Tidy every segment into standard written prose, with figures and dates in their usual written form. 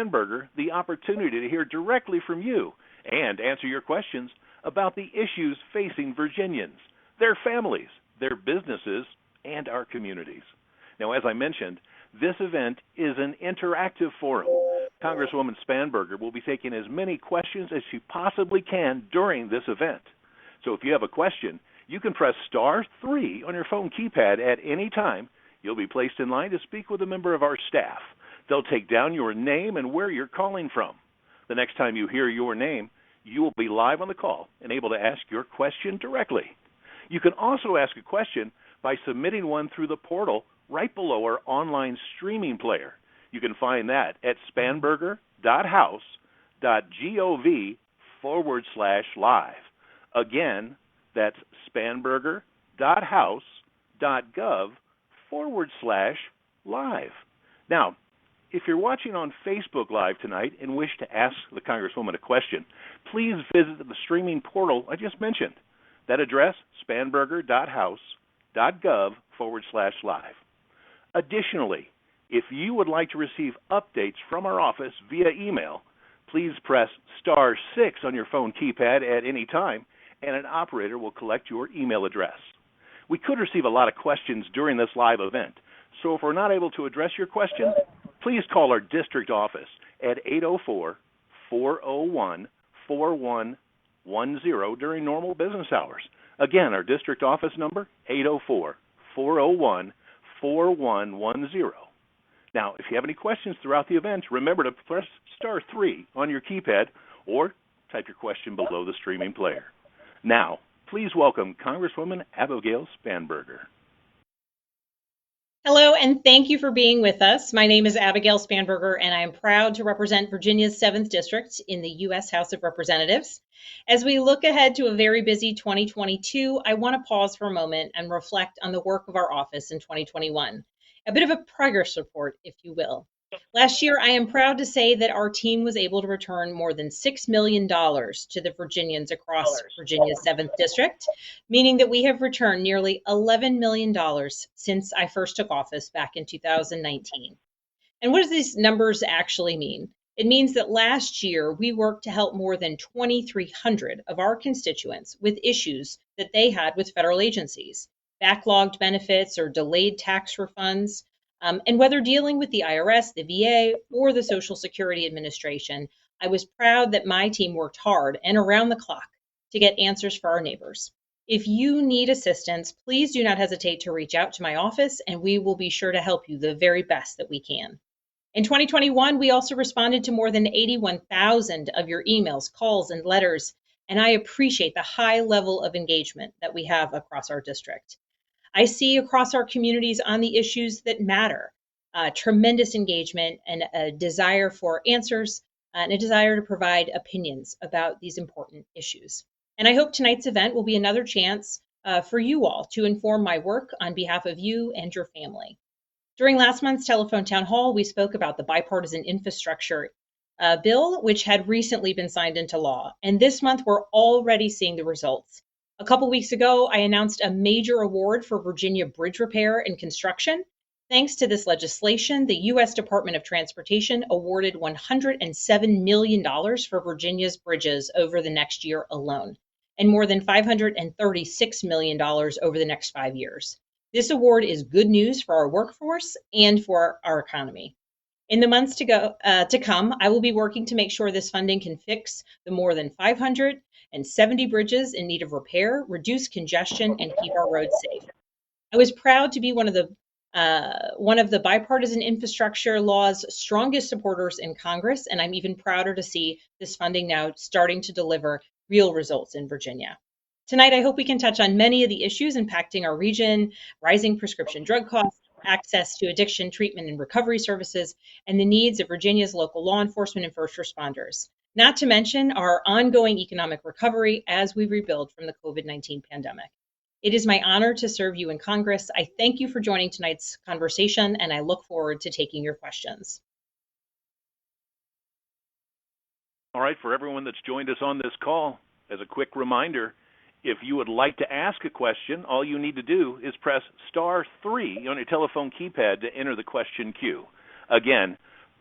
Spanberger the opportunity to hear directly from you and answer your questions about the issues facing Virginians, their families, their businesses, and our communities. Now, as I mentioned, this event is an interactive forum. Congresswoman Spanberger will be taking as many questions as she possibly can during this event. So if you have a question, you can press *3 on your phone keypad at any time. You'll be placed in line to speak with a member of our staff. They'll take down your name and where you're calling from. The next time you hear your name, you will be live on the call and able to ask your question directly. You can also ask a question by submitting one through the portal right below our online streaming player. You can find that at spanberger.house.gov/live. Again, that's spanberger.house.gov/live. Now, if you're watching on Facebook Live tonight and wish to ask the Congresswoman a question, please visit the streaming portal I just mentioned. That address, spanberger.house.gov/live. Additionally, if you would like to receive updates from our office via email, please press *6 on your phone keypad at any time, and an operator will collect your email address. We could receive a lot of questions during this live event, so if we're not able to address your question, please call our district office at 804-401-4110 during normal business hours. Again, our district office number, 804-401-4110. Now, if you have any questions throughout the event, remember to press *3 on your keypad or type your question below the streaming player. Now, please welcome Congresswoman Abigail Spanberger. Hello, and thank you for being with us. My name is Abigail Spanberger, and I am proud to represent Virginia's 7th District in the U.S. House of Representatives. As we look ahead to a very busy 2022, I want to pause for a moment and reflect on the work of our office in 2021. A bit of a progress report, if you will. Last year, I am proud to say that our team was able to return more than $6 million to the Virginians across Virginia's 7th District, meaning that we have returned nearly $11 million since I first took office back in 2019. And what does these numbers actually mean? It means that last year, we worked to help more than 2,300 of our constituents with issues that they had with federal agencies, backlogged benefits or delayed tax refunds. And whether dealing with the IRS, the VA, or the Social Security Administration, I was proud that my team worked hard and around the clock to get answers for our neighbors. If you need assistance, please do not hesitate to reach out to my office, and we will be sure to help you the very best that we can. In 2021, we also responded to more than 81,000 of your emails, calls, and letters, and I appreciate the high level of engagement that we have across our district. I see across our communities on the issues that matter, tremendous engagement and a desire for answers and a desire to provide opinions about these important issues. And I hope tonight's event will be another chance for you all to inform my work on behalf of you and your family. During last month's telephone town hall, we spoke about the bipartisan infrastructure bill, which had recently been signed into law. And this month, we're already seeing the results. A couple weeks ago, I announced a major award for Virginia bridge repair and construction. Thanks to this legislation, the U.S. Department of Transportation awarded $107 million for Virginia's bridges over the next year alone, and more than $536 million over the next 5 years. This award is good news for our workforce and for our economy. In the months to come, I will be working to make sure this funding can fix the more than 570 bridges in need of repair, reduce congestion, and keep our roads safe. I was proud to be one of the bipartisan infrastructure law's strongest supporters in Congress, and I'm even prouder to see this funding now starting to deliver real results in Virginia. Tonight, I hope we can touch on many of the issues impacting our region: rising prescription drug costs, access to addiction treatment and recovery services, and the needs of Virginia's local law enforcement and first responders, not to mention our ongoing economic recovery as we rebuild from the COVID-19 pandemic. It is my honor to serve you in Congress. I thank you for joining tonight's conversation, and I look forward to taking your questions. All right, for everyone that's joined us on this call, as a quick reminder, if you would like to ask a question, all you need to do is press *3 on your telephone keypad to enter the question queue. Again,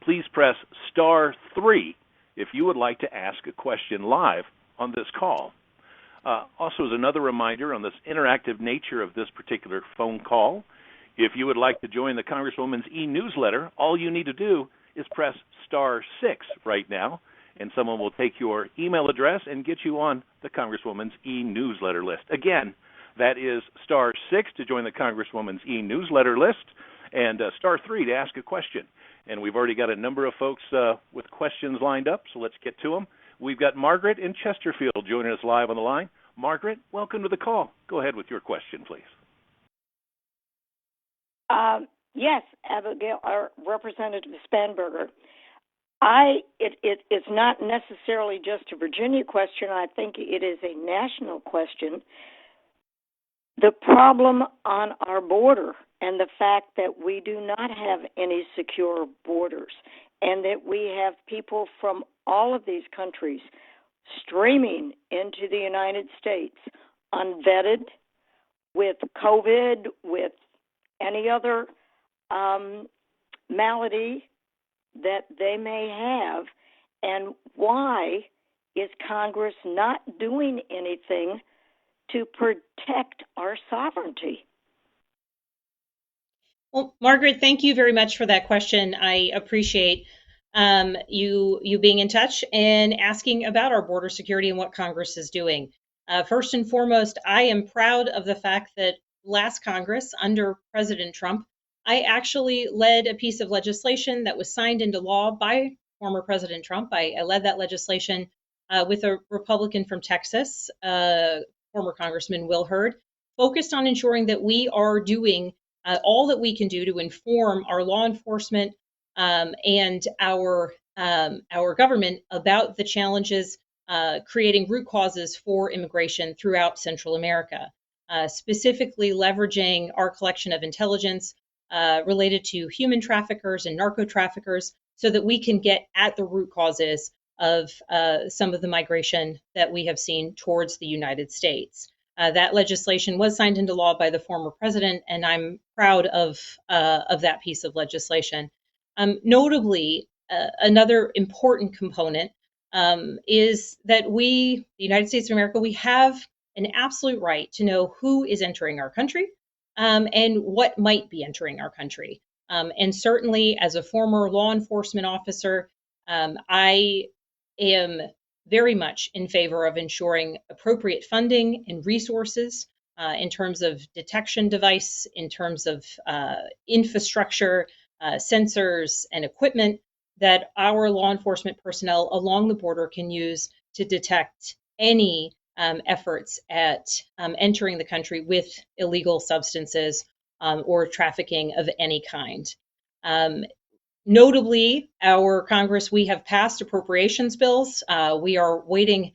please press star 3 if you would like to ask a question live on this call. Also, as another reminder on this interactive nature of this particular phone call, if you would like to join the Congresswoman's e-newsletter, all you need to do is press star 6 right now, and someone will take your email address and get you on the Congresswoman's e-newsletter list. Again, that is star 6 to join the Congresswoman's e-newsletter list, and star 3 to ask a question. And we've already got a number of folks with questions lined up, so let's get to them. We've got Margaret in Chesterfield joining us live on the line. Margaret, welcome to the call. Go ahead with your question, please. Yes, Abigail, or Representative Spanberger. It's not necessarily just a Virginia question. I think it is a national question. The problem on our border and the fact that we do not have any secure borders and that we have people from all of these countries streaming into the United States unvetted with COVID, with any other malady that they may have, and why is Congress not doing anything to protect our sovereignty? Well, Margaret, thank you very much for that question. I appreciate you being in touch and asking about our border security and what Congress is doing. First and foremost, I am proud of the fact that last Congress, under President Trump, I actually led a piece of legislation that was signed into law by former President Trump. I led that legislation with a Republican from Texas, former Congressman Will Hurd, focused on ensuring that we are doing all that we can do to inform our law enforcement and our government about the challenges creating root causes for immigration throughout Central America, specifically leveraging our collection of intelligence related to human traffickers and narco traffickers so that we can get at the root causes of some of the migration that we have seen towards the United States. That legislation was signed into law by the former president, and I'm proud of that piece of legislation. Notably, another important component is that we, the United States of America, we have an absolute right to know who is entering our country and what might be entering our country. And certainly, as a former law enforcement officer, I am very much in favor of ensuring appropriate funding and resources in terms of detection device, in terms of infrastructure, sensors, and equipment that our law enforcement personnel along the border can use to detect any efforts at entering the country with illegal substances or trafficking of any kind. Notably, our Congress, we have passed appropriations bills. We are waiting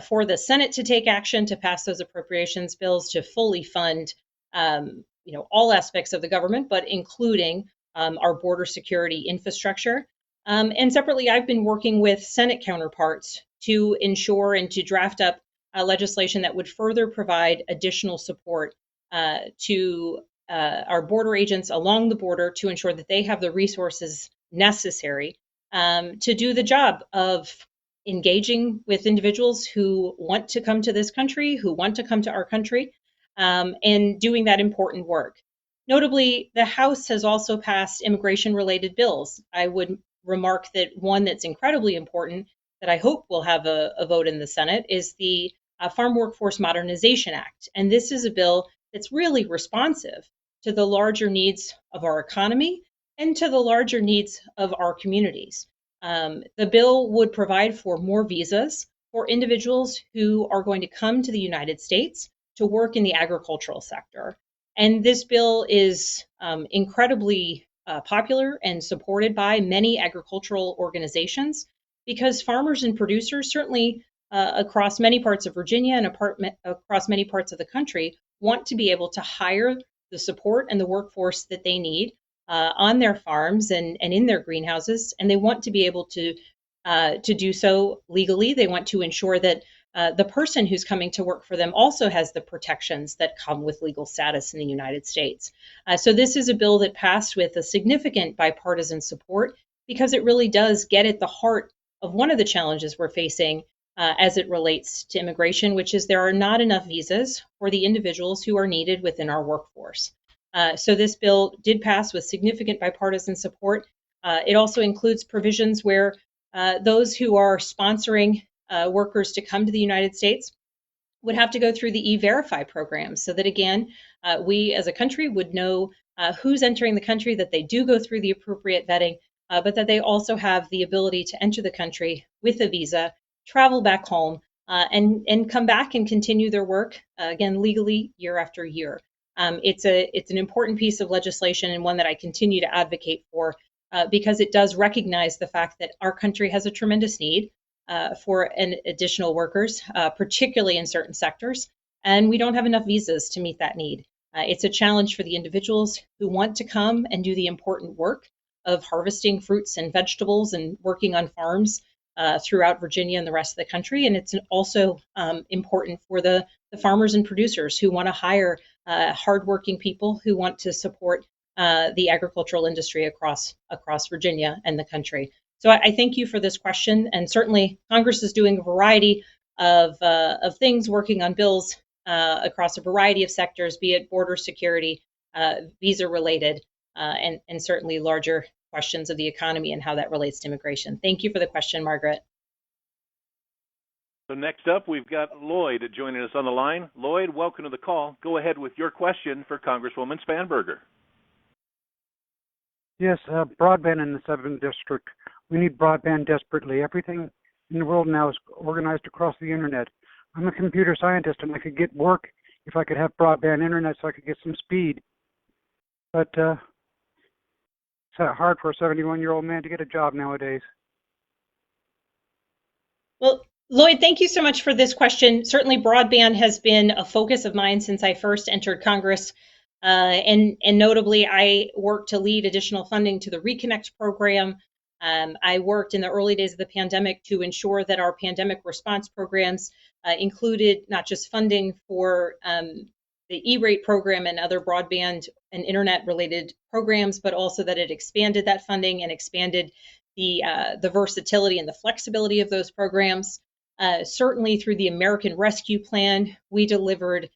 for the Senate to take action to pass those appropriations bills to fully fund, all aspects of the government, but including our border security infrastructure. And separately, I've been working with Senate counterparts to ensure and to draft up legislation that would further provide additional support to our border agents along the border to ensure that they have the resources necessary to do the job of engaging with individuals who want to come to this country, who want to come to our country, and doing that important work. Notably, the House has also passed immigration-related bills. I would remark that one that's incredibly important that I hope will have a vote in the Senate is the Farm Workforce Modernization Act. And this is a bill that's really responsive to the larger needs of our economy and to the larger needs of our communities. The bill would provide for more visas for individuals who are going to come to the United States to work in the agricultural sector. And this bill is incredibly popular and supported by many agricultural organizations because farmers and producers, certainly across many parts of Virginia and across many parts of the country, want to be able to hire the support and the workforce that they need on their farms and in their greenhouses, and they want to be able to do so legally. They want to ensure that the person who's coming to work for them also has the protections that come with legal status in the United States. So this is a bill that passed with a significant bipartisan support because it really does get at the heart of one of the challenges we're facing as it relates to immigration, which is there are not enough visas for the individuals who are needed within our workforce. So this bill did pass with significant bipartisan support. It also includes provisions where those who are sponsoring workers to come to the United States would have to go through the E-Verify program so that, again, we as a country would know who's entering the country, that they do go through the appropriate vetting, but that they also have the ability to enter the country with a visa, travel back home, and come back and continue their work, again, legally year after year. It's an important piece of legislation and one that I continue to advocate for because it does recognize the fact that our country has a tremendous need for additional workers, particularly in certain sectors, and we don't have enough visas to meet that need. It's a challenge for the individuals who want to come and do the important work of harvesting fruits and vegetables and working on farms throughout Virginia and the rest of the country. And it's also important for the farmers and producers who want to hire hardworking people who want to support the agricultural industry across Virginia and the country. So I thank you for this question, and certainly Congress is doing a variety of things, working on bills across a variety of sectors, be it border security, visa related, and certainly larger questions of the economy and how that relates to immigration. Thank you for the question, Margaret. So next up, we've got Lloyd joining us on the line. Lloyd, welcome to the call. Go ahead with your question for Congresswoman Spanberger. Yes, broadband in the 7th District. We need broadband desperately. Everything in the world now is organized across the internet. I'm a computer scientist, and I could get work if I could have broadband internet so I could get some speed. But it's hard for a 71-year-old man to get a job nowadays. Well, Lloyd, thank you so much for this question. Certainly, broadband has been a focus of mine since I first entered Congress. And notably, I worked to lead additional funding to the Reconnect program. I worked in the early days of the pandemic to ensure that our pandemic response programs included not just funding for the E-rate program and other broadband and internet-related programs, but also that it expanded that funding and expanded the versatility and the flexibility of those programs. Certainly through the American Rescue Plan, we delivered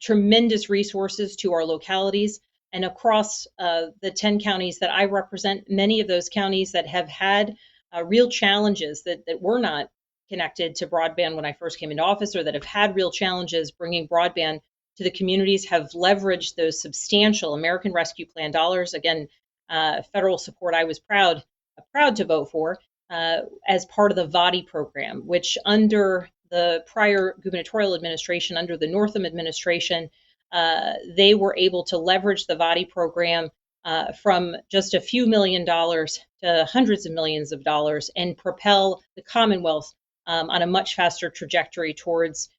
tremendous resources to our localities. And across the 10 counties that I represent, many of those counties that have had real challenges that were not connected to broadband when I first came into office, or that have had real challenges bringing broadband to the communities, have leveraged those substantial American Rescue Plan dollars. Again, federal support I was proud to vote for as part of the VADI program, which under the prior gubernatorial administration, under the Northam administration, they were able to leverage the VADI program from just a few $1 million to hundreds of millions of dollars and propel the Commonwealth on a much faster trajectory towards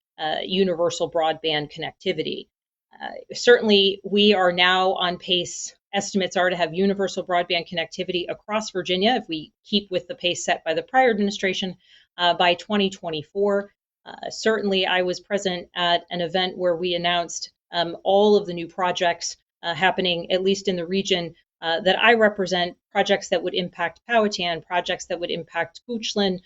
universal broadband connectivity. Certainly, we are now on pace. Estimates are to have universal broadband connectivity across Virginia, if we keep with the pace set by the prior administration, by 2024. Certainly, I was present at an event where we announced all of the new projects happening, at least in the region that I represent, projects that would impact Powhatan, projects that would impact Goochland,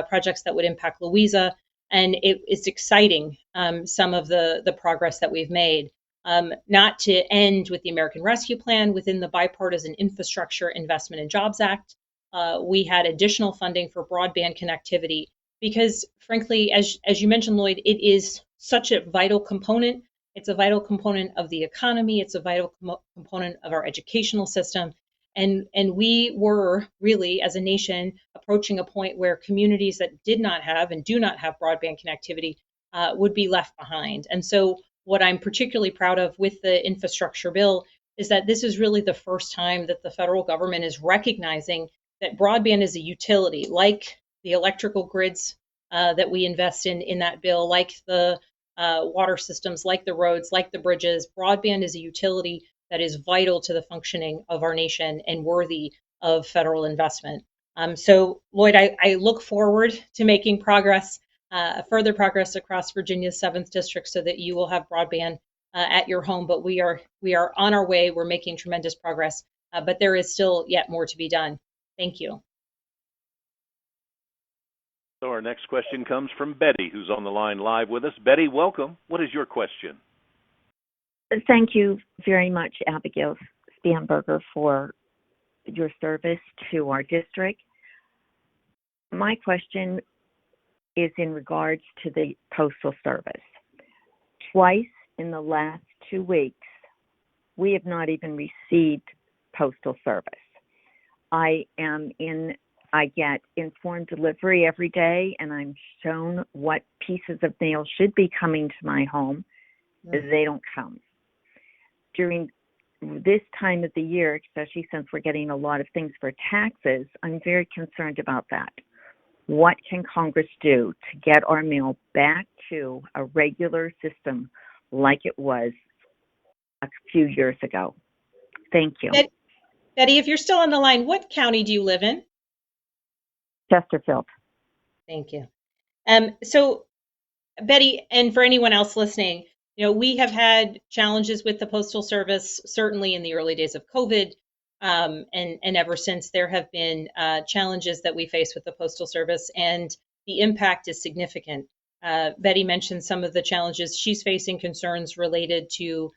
projects that would impact Louisa. And it's exciting, some of the progress that we've made. Not to end with the American Rescue Plan, within the Bipartisan Infrastructure Investment and Jobs Act, we had additional funding for broadband connectivity because, frankly, as you mentioned, Lloyd, it is such a vital component. It's a vital component of the economy. It's a vital component of our educational system. And we were really, as a nation, approaching a point where communities that did not have and do not have broadband connectivity would be left behind. And so what I'm particularly proud of with the infrastructure bill is that this is really the first time that the federal government is recognizing that broadband is a utility, like the electrical grids that we invest in that bill, like the water systems, like the roads, like the bridges. Broadband is a utility that is vital to the functioning of our nation and worthy of federal investment. So, Lloyd, I look forward to making progress, further progress across Virginia's 7th District so that you will have broadband at your home. But we are on our way. We're making tremendous progress. but there is still yet more to be done. Thank you. So our next question comes from Betty, who's on the line live with us. Betty, welcome. What is your question? Thank you very much, Abigail Spanberger, for your service to our district. My question is in regards to the Postal Service. Twice in the last 2 weeks, we have not even received Postal Service. I get informed delivery every day, and I'm shown what pieces of mail should be coming to my home. They don't come. During this time of the year, especially since we're getting a lot of things for taxes, I'm very concerned about that. What can Congress do to get our mail back to a regular system like it was a few years ago? Thank you. Betty, if you're still on the line, what county do you live in? Chesterfield. Thank you. So, Betty, and for anyone else listening, we have had challenges with the Postal Service, certainly in the early days of COVID, and ever since there have been challenges that we face with the Postal Service, and the impact is significant. Betty mentioned some of the challenges she's facing, concerns related to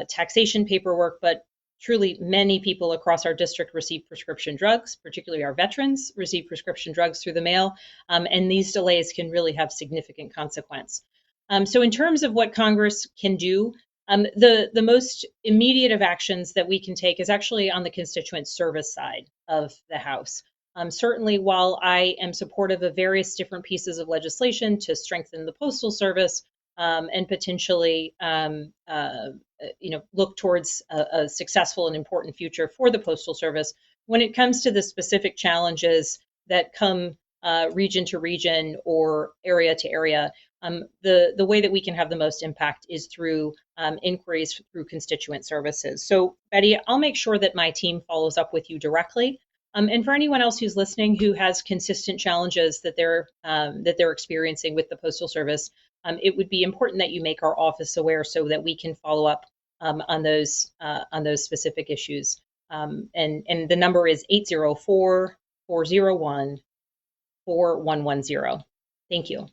taxation paperwork, but truly many people across our district receive prescription drugs, particularly our veterans receive prescription drugs through the mail, and these delays can really have significant consequence. So in terms of what Congress can do, the most immediate of actions that we can take is actually on the constituent service side of the House. Certainly, while I am supportive of various different pieces of legislation to strengthen the Postal Service and potentially look towards a successful and important future for the Postal Service, when it comes to the specific challenges that come region to region or area to area, the way that we can have the most impact is through inquiries through constituent services. So, Betty, I'll make sure that my team follows up with you directly. And for anyone else who's listening who has consistent challenges that they're experiencing with the Postal Service, it would be important that you make our office aware so that we can follow up on those specific issues. And the number is 804-401-4110. Thank you.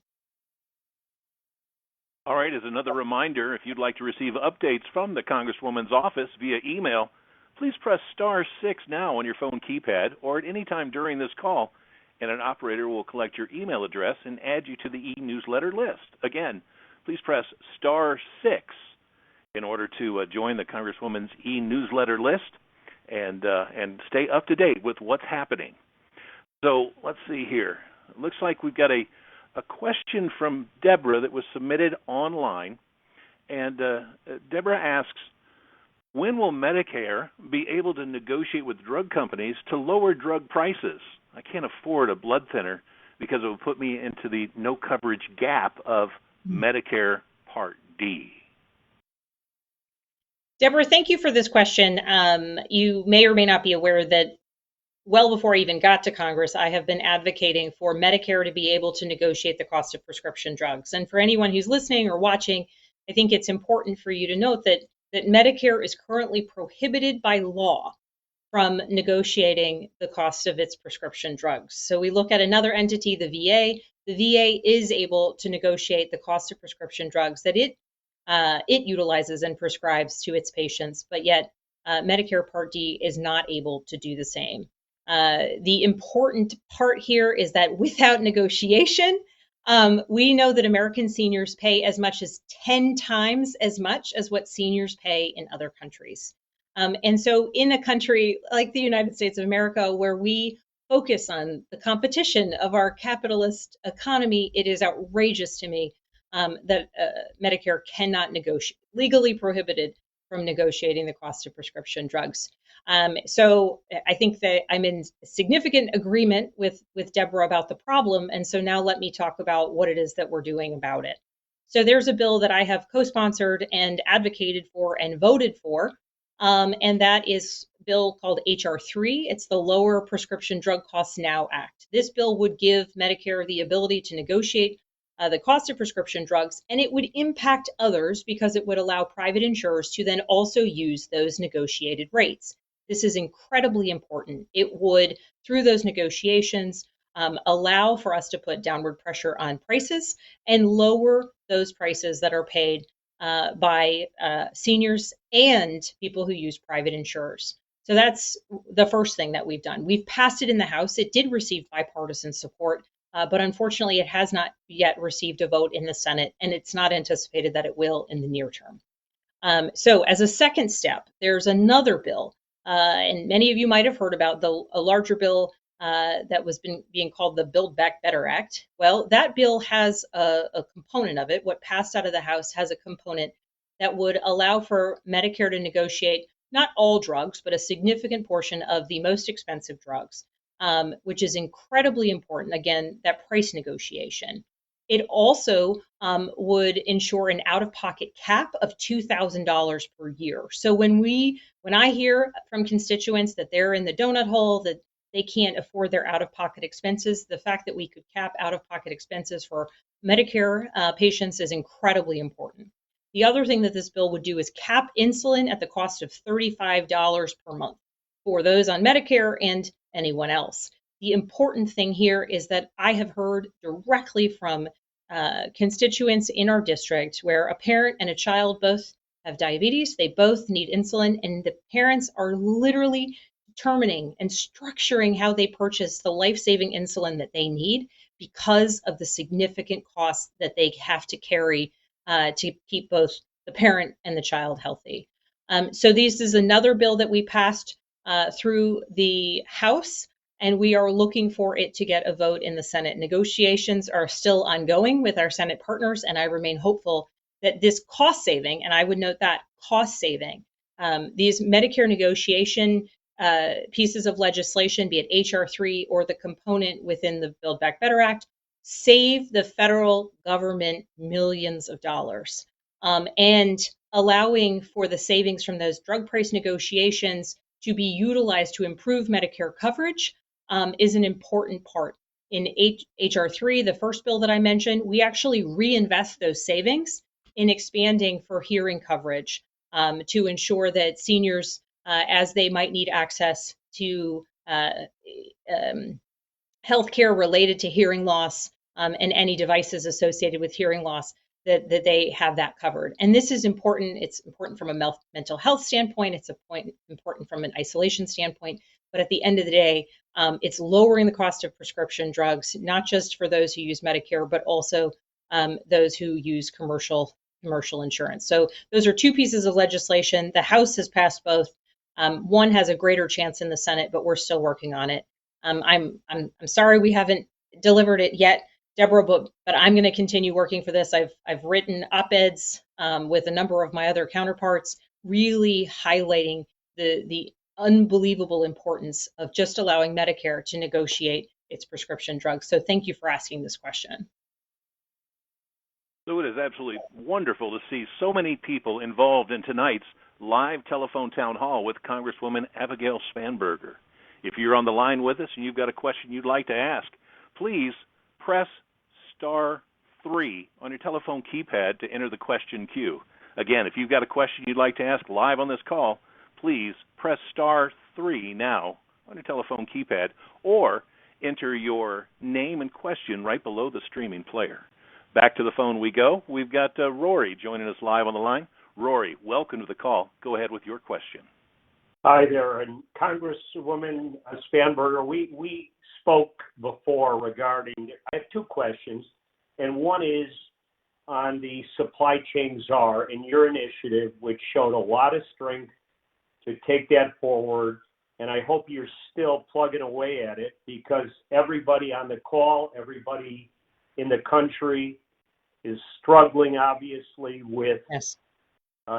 All right, as another reminder, if you'd like to receive updates from the Congresswoman's office via email, please press *6 now on your phone keypad or at any time during this call, and an operator will collect your email address and add you to the e-newsletter list. Again, please press *6 in order to join the Congresswoman's e-newsletter list and stay up to date with what's happening. So let's see here. It looks like we've got a question from Deborah that was submitted online, and Deborah asks, when will Medicare be able to negotiate with drug companies to lower drug prices? I can't afford a blood thinner because it will put me into the no coverage gap of Medicare Part D. Deborah, thank you for this question. You may or may not be aware that well before I even got to Congress, I have been advocating for Medicare to be able to negotiate the cost of prescription drugs. And for anyone who's listening or watching, I think it's important for you to note that Medicare is currently prohibited by law from negotiating the cost of its prescription drugs. So we look at another entity, the VA. The VA is able to negotiate the cost of prescription drugs that it utilizes and prescribes to its patients, but yet Medicare Part D is not able to do the same. The important part here is that without negotiation, we know that American seniors pay as much as 10 times as much as what seniors pay in other countries. And so in a country like the United States of America, where we focus on the competition of our capitalist economy, it is outrageous to me that Medicare cannot negotiate, legally prohibited from negotiating the cost of prescription drugs. So I think that I'm in significant agreement with Deborah about the problem. And so now let me talk about what it is that we're doing about it. So there's a bill that I have co-sponsored and advocated for and voted for, and that is a bill called HR 3. It's the Lower Prescription Drug Costs Now Act. This bill would give Medicare the ability to negotiate the cost of prescription drugs, and it would impact others because it would allow private insurers to then also use those negotiated rates. This is incredibly important. It would, through those negotiations, allow for us to put downward pressure on prices and lower those prices that are paid by seniors and people who use private insurers. So that's the first thing that we've done. We've passed it in the House. It did receive bipartisan support, but unfortunately, it has not yet received a vote in the Senate, and it's not anticipated that it will in the near term. So as a second step, there's another bill, and many of you might have heard about a larger bill that was being called the Build Back Better Act. Well, that bill has a component of it. What passed out of the House has a component that would allow for Medicare to negotiate not all drugs, but a significant portion of the most expensive drugs, which is incredibly important. Again, that price negotiation. It also would ensure an out-of-pocket cap of $2,000 per year. So when I hear from constituents that they're in the donut hole, that they can't afford their out-of-pocket expenses, the fact that we could cap out-of-pocket expenses for Medicare patients is incredibly important. The other thing that this bill would do is cap insulin at the cost of $35 per month for those on Medicare and anyone else. The important thing here is that I have heard directly from constituents in our district where a parent and a child both have diabetes, they both need insulin, and the parents are literally determining and structuring how they purchase the life-saving insulin that they need because of the significant costs that they have to carry to keep both the parent and the child healthy. So this is another bill that we passed through the House, and we are looking for it to get a vote in the Senate. Negotiations are still ongoing with our Senate partners, and I remain hopeful that this cost saving, and I would note that cost saving, these Medicare negotiation pieces of legislation, be it H.R. 3 or the component within the Build Back Better Act, save the federal government millions of dollars. And allowing for the savings from those drug price negotiations to be utilized to improve Medicare coverage is an important part. In H.R. 3, the first bill that I mentioned, we actually reinvest those savings in expanding for hearing coverage to ensure that seniors, as they might need access to healthcare related to hearing loss and any devices associated with hearing loss, that they have that covered. And this is important. It's important from a mental health standpoint. It's important from an isolation standpoint. But at the end of the day, it's lowering the cost of prescription drugs, not just for those who use Medicare, but also those who use commercial insurance. So those are two pieces of legislation. The House has passed both. One has a greater chance in the Senate, but we're still working on it. I'm sorry we haven't delivered it yet, Deborah, but I'm going to continue working for this. I've written op-eds with a number of my other counterparts, really highlighting the unbelievable importance of just allowing Medicare to negotiate its prescription drugs. So thank you for asking this question. So it is absolutely wonderful to see so many people involved in tonight's live telephone town hall with Congresswoman Abigail Spanberger. If you're on the line with us and you've got a question you'd like to ask, please press *3 on your telephone keypad to enter the question queue. Again, if you've got a question you'd like to ask live on this call, please press *3 now on your telephone keypad, or enter your name and question right below the streaming player. Back to the phone we go. We've got Rory joining us live on the line. Rory, welcome to the call. Go ahead with your question. Hi there, and Congresswoman Spanberger, we spoke before regarding, I have two questions, and one is on the supply chain czar and your initiative, which showed a lot of strength to take that forward, and I hope you're still plugging away at it, because everybody on the call, everybody in the country is struggling, obviously, with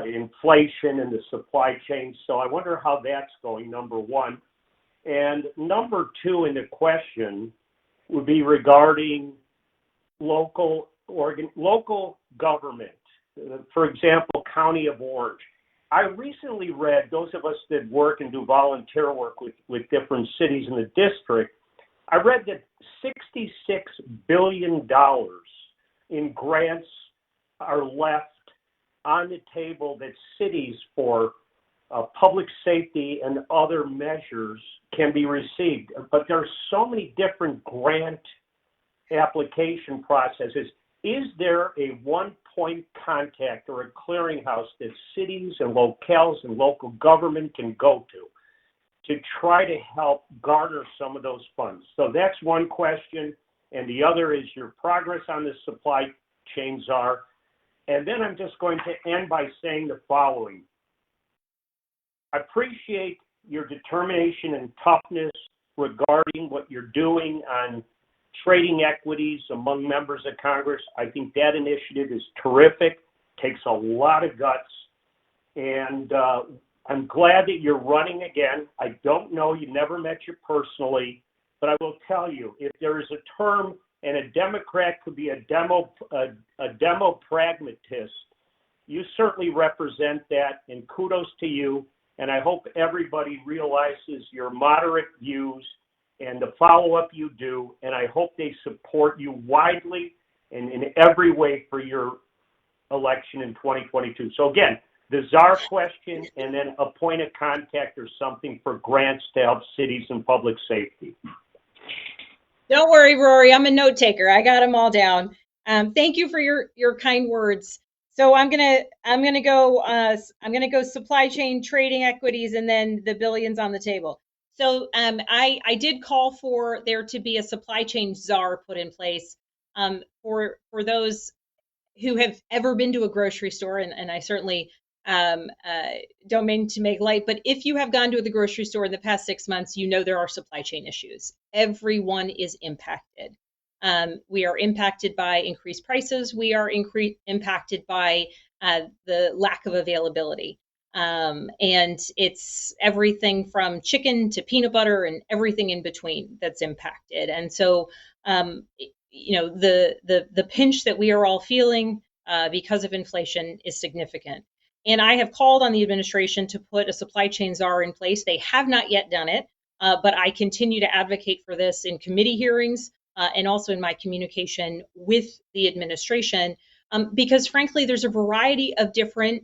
inflation and the supply chain. So I wonder how that's going, number one. And number two in the question would be regarding local government. For example, County of Orange. I recently read, those of us that work and do volunteer work with different cities in the district, I read that $66 billion in grants are left on the table that cities for public safety and other measures can be received. But there's so many different grant application processes. Is there a one-point contact or a clearinghouse that cities and locales and local government can go to try to help garner some of those funds? So that's one question. And the other is your progress on the supply chain czar. And then I'm just going to end by saying the following. I appreciate your determination and toughness regarding what you're doing on trading equities among members of Congress. I think that initiative is terrific, takes a lot of guts, and I'm glad that you're running again. I don't know, you never met you personally, but I will tell you, if there is a term, and a Democrat could be a demo pragmatist, you certainly represent that, and kudos to you. And I hope everybody realizes your moderate views and the follow-up you do, and I hope they support you widely and in every way for your election in 2022. So again, the czar question, and then a point of contact or something for grants to help cities and public safety. Don't worry, Rory. I'm a note taker. I got them all down. Thank you for your kind words. So I'm gonna go supply chain trading equities and then the billions on the table. So I did call for there to be a supply chain czar put in place for those who have ever been to a grocery store, and I certainly don't mean to make light, but if you have gone to the grocery store in the past 6 months, you know there are supply chain issues. Everyone is impacted. We are impacted by increased prices. We are impacted by the lack of availability. And it's everything from chicken to peanut butter and everything in between that's impacted. And so, the pinch that we are all feeling because of inflation is significant. And I have called on the administration to put a supply chain czar in place. They have not yet done it, but I continue to advocate for this in committee hearings and also in my communication with the administration, because frankly, there's a variety of different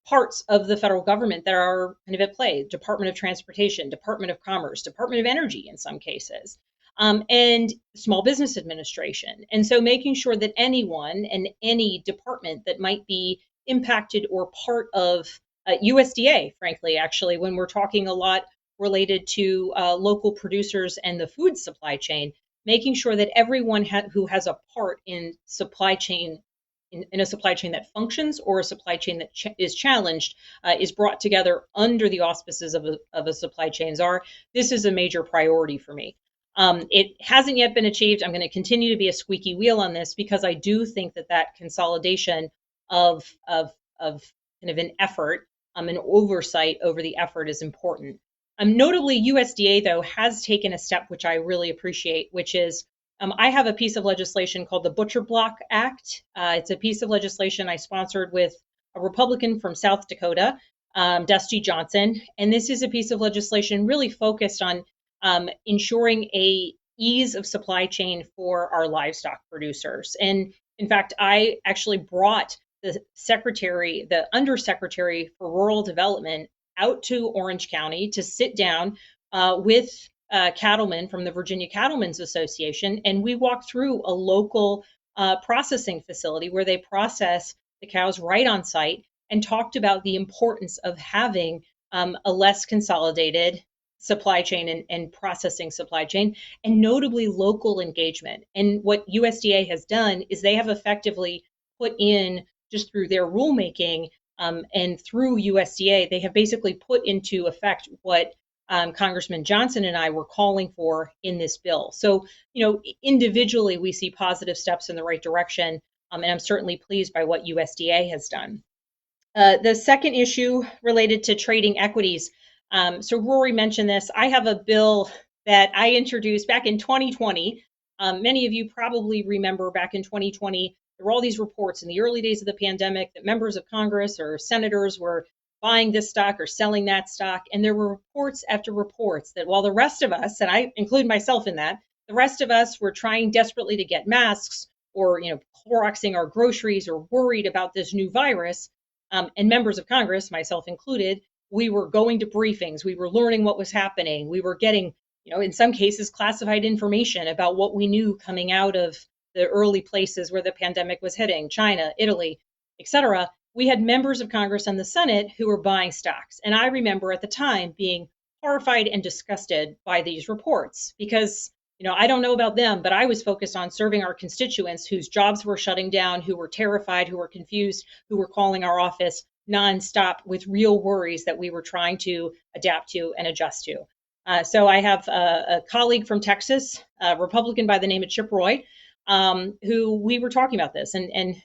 parts of the federal government that are kind of at play: Department of Transportation, Department of Commerce, Department of Energy in some cases, and Small Business Administration. And so making sure that anyone and any department that might be impacted or part of USDA, frankly, actually, when we're talking a lot related to local producers and the food supply chain, making sure that everyone who has a part in supply chain, in a supply chain that functions or a supply chain that is challenged, is brought together under the auspices of a supply chain czar. This is a major priority for me. It hasn't yet been achieved. I'm going to continue to be a squeaky wheel on this because I do think that consolidation of kind of an effort, an oversight over the effort is important. Notably, USDA, though, has taken a step which I really appreciate, which is I have a piece of legislation called the Butcher Block Act. It's a piece of legislation I sponsored with a Republican from South Dakota, Dusty Johnson. And this is a piece of legislation really focused on ensuring a ease of supply chain for our livestock producers. And in fact, I actually brought the undersecretary for rural development out to Orange County to sit down with cattlemen from the Virginia Cattlemen's Association, and we walked through a local processing facility where they process the cows right on site and talked about the importance of having a less consolidated supply chain and processing supply chain, and notably local engagement. And what USDA has done is they have effectively put in, just through their rulemaking and through USDA, they have basically put into effect what Congressman Johnson and I were calling for in this bill. So, individually, we see positive steps in the right direction, and I'm certainly pleased by what USDA has done. The second issue related to trading equities. So Rory mentioned this. I have a bill that I introduced back in 2020. Many of you probably remember back in 2020, there were all these reports in the early days of the pandemic that members of Congress or senators were buying this stock or selling that stock. And there were reports after reports that while the rest of us, and I include myself in that, the rest of us were trying desperately to get masks or, Cloroxing our groceries or worried about this new virus, And members of Congress, myself included, we were going to briefings, we were learning what was happening, we were getting, in some cases, classified information about what we knew coming out of the early places where the pandemic was hitting, China, Italy, et cetera. We had members of Congress and the Senate who were buying stocks. And I remember at the time being horrified and disgusted by these reports because, I don't know about them, but I was focused on serving our constituents whose jobs were shutting down, who were terrified, who were confused, who were calling our office nonstop with real worries that we were trying to adapt to and adjust to. So I have a colleague from Texas, a Republican by the name of Chip Roy, who we were talking about this. And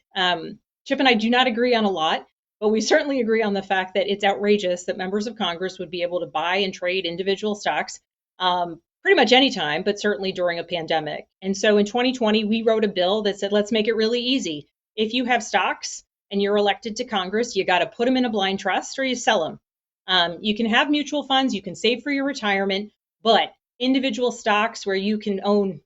Chip and I do not agree on a lot, but we certainly agree on the fact that it's outrageous that members of Congress would be able to buy and trade individual stocks pretty much any time, but certainly during a pandemic. And so in 2020, we wrote a bill that said, let's make it really easy. If you have stocks and you're elected to Congress, you got to put them in a blind trust or you sell them. You can have mutual funds, you can save for your retirement, but individual stocks where you can own,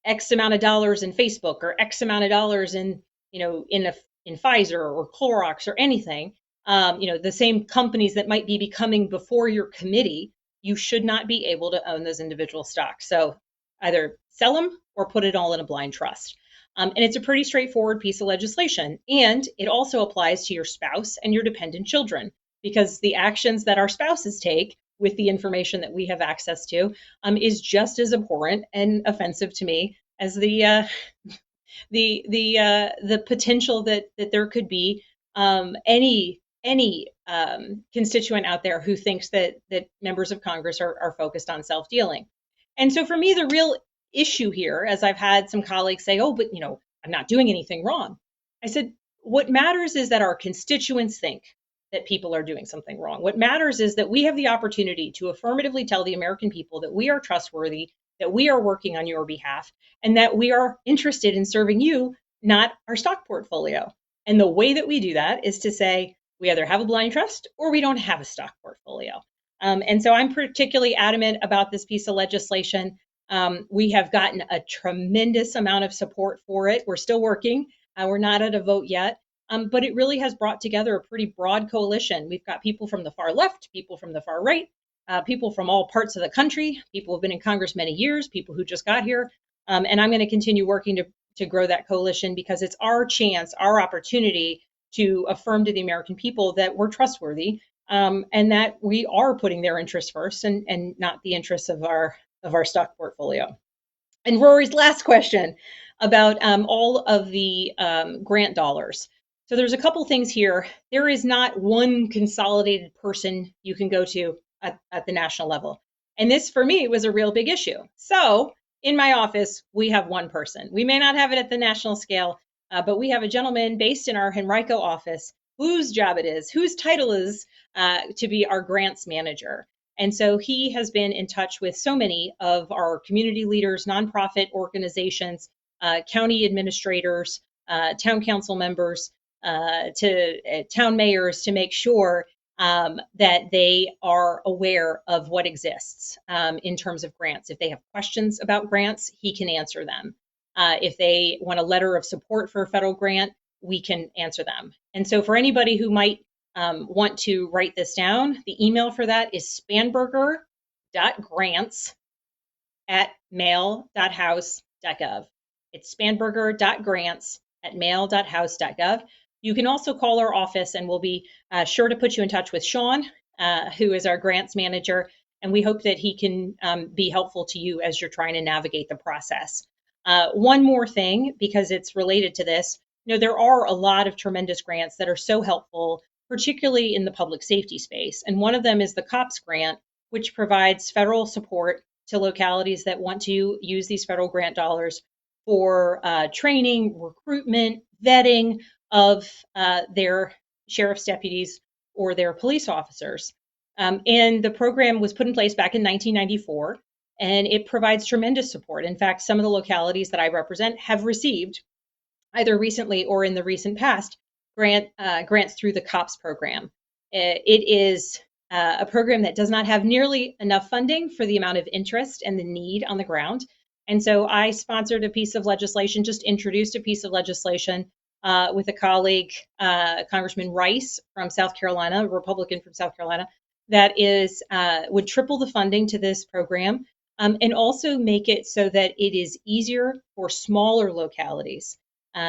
X amount of dollars in Facebook or X amount of dollars in Pfizer or Clorox or anything, the same companies that might be becoming before your committee, you should not be able to own those individual stocks. So either sell them or put it all in a blind trust. And it's a pretty straightforward piece of legislation. And it also applies to your spouse and your dependent children, because the actions that our spouses take with the information that we have access to is just as abhorrent and offensive to me as the potential that there could be any constituent out there who thinks that members of Congress are focused on self-dealing. And so for me, the real issue here, as I've had some colleagues say, oh, but I'm not doing anything wrong. I said, what matters is that our constituents think that people are doing something wrong. What matters is that we have the opportunity to affirmatively tell the American people that we are trustworthy, that we are working on your behalf, and that we are interested in serving you, not our stock portfolio. And the way that we do that is to say, we either have a blind trust or we don't have a stock portfolio. And so I'm particularly adamant about this piece of legislation. We have gotten a tremendous amount of support for it. We're still working. We're not at a vote yet. But it really has brought together a pretty broad coalition. We've got people from the far left, people from the far right, people from all parts of the country, people who've been in Congress many years, people who just got here. And I'm going to continue working to grow that coalition because it's our chance, our opportunity to affirm to the American people that we're trustworthy and that we are putting their interests first and not the interests of our stock portfolio. And Rory's last question about all of the grant dollars. So there's a couple things here. There is not one consolidated person you can go to at the national level. And this, for me, was a real big issue. So in my office, we have one person. We may not have it at the national scale, but we have a gentleman based in our Henrico office whose job it is, whose title is to be our grants manager. And so he has been in touch with so many of our community leaders, nonprofit organizations, county administrators, town council members, to town mayors to make sure that they are aware of what exists in terms of grants. If they have questions about grants, he can answer them. If they want a letter of support for a federal grant, we can answer them. And so for anybody who might want to write this down, the email for that is spanberger.grants@mail.house.gov. It's spanberger.grants@mail.house.gov. You can also call our office and we'll be sure to put you in touch with Sean, who is our grants manager. And we hope that he can be helpful to you as you're trying to navigate the process. One more thing, because it's related to this, there are a lot of tremendous grants that are so helpful, particularly in the public safety space. And one of them is the COPS grant, which provides federal support to localities that want to use these federal grant dollars for training, recruitment, vetting of their sheriff's deputies or their police officers. And the program was put in place back in 1994, and it provides tremendous support. In fact, some of the localities that I represent have received, either recently or in the recent past, grants through the COPS program. It is a program that does not have nearly enough funding for the amount of interest and the need on the ground. And so I sponsored a piece of legislation, just introduced a piece of legislation with a colleague, Congressman Rice from South Carolina, a Republican from South Carolina, that is would triple the funding to this program, and also make it so that it is easier for smaller localities.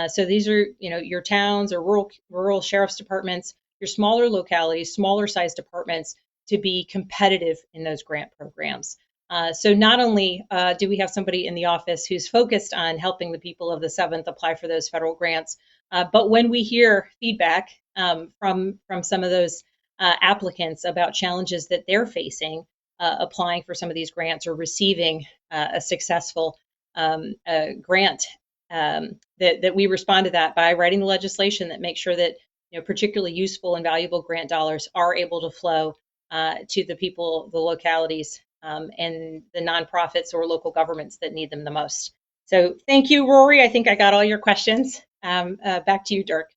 So these are, your towns or rural sheriff's departments, your smaller localities, smaller size departments, to be competitive in those grant programs. So not only do we have somebody in the office who's focused on helping the people of the 7th apply for those federal grants, but when we hear feedback from some of those applicants about challenges that they're facing applying for some of these grants or receiving a successful grant, that we respond to that by writing the legislation that makes sure that particularly useful and valuable grant dollars are able to flow to the people, the localities, and the nonprofits or local governments that need them the most. So thank you, Rory. I think I got all your questions. Back to you, Dirk.